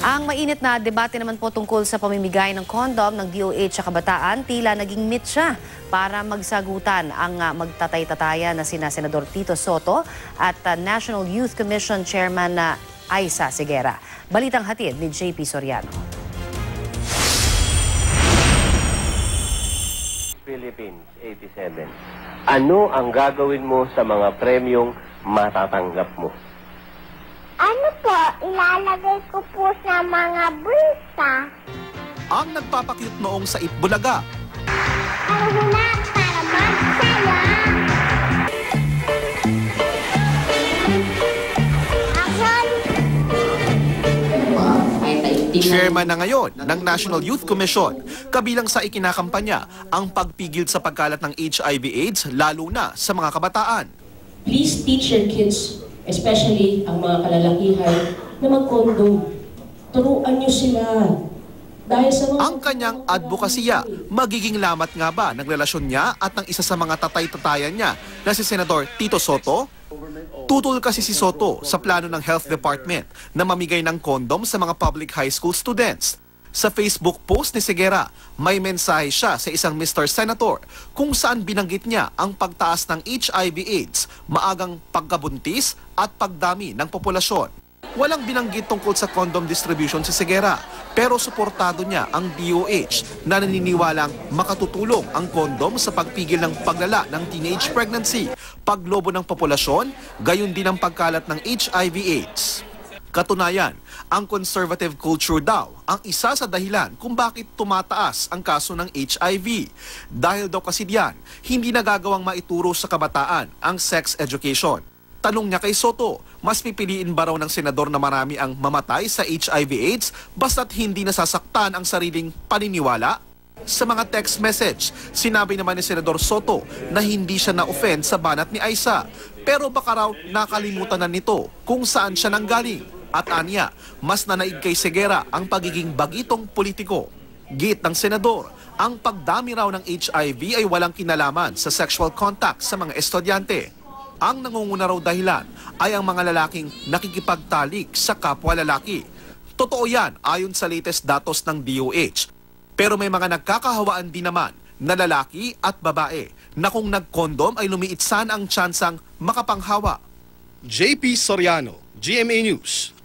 Ang mainit na debate naman po tungkol sa pamimigay ng kondom ng DOH sa kabataan, tila naging myth siya para magsagutan ang magtatay-tataya na sina Senador Tito Soto at National Youth Commission Chairman na Aisa Sigera. Balitang hatid ni JP Soriano. Philippines 87. Ano ang gagawin mo sa mga premyong matatanggap mo? Ano po, ilalagay ko po sa mga bulsa. Ang nagpapakyut noong sa Itbulaga. Ano na, para magsaya. Chairman na ngayon ng National Youth Commission, kabilang sa ikinakampanya ang pagpigil sa pagkalat ng HIV/AIDS lalo na sa mga kabataan. Please teach your kids, especially ang mga kalalakihan, na mag-condom. Turuan nyo sila. Dahil sa mga... Ang kanyang advokasya, magiging lamat nga ba ng relasyon niya at ng isa sa mga tatay-tatayan niya na si Senador Tito Soto? Tutol kasi si Soto sa plano ng Health Department na mamigay ng kondom sa mga public high school students. Sa Facebook post ni Sigera, may mensahe siya sa isang Mr. Senator kung saan binanggit niya ang pagtaas ng HIV/AIDS, maagang pagkabuntis at pagdami ng populasyon. Walang binanggit tungkol sa condom distribution si Sigera, pero suportado niya ang DOH na naniniwalang makatutulong ang kondom sa pagpigil ng paglala ng teenage pregnancy, paglobo ng populasyon, gayon din ang pagkalat ng HIV/AIDS. Katunayan, ang conservative culture daw ang isa sa dahilan kung bakit tumataas ang kaso ng HIV. Dahil daw kasi diyan, hindi nagagawang maituro sa kabataan ang sex education. Tanong niya kay Soto, mas pipiliin ba raw ng senador na marami ang mamatay sa HIV/AIDS basta't hindi nasasaktan ang sariling paniniwala? Sa mga text message, sinabi naman ni Senador Soto na hindi siya na-offend sa banat ni Aisa. Pero baka raw nakalimutan na nito kung saan siya nanggaling. At anya, mas nanaig kay Sigera ang pagiging bagitong politiko. Git ng senador, ang pagdami raw ng HIV ay walang kinalaman sa sexual contact sa mga estudyante. Ang nangunguna raw dahilan ay ang mga lalaking nakikipagtalik sa kapwa lalaki. Totoo yan ayon sa latest datos ng DOH. Pero may mga nagkakahawaan din naman na lalaki at babae na kung nagkondom ay lumiitsan ang tsansang makapanghawa. JP Soriano, GMA News.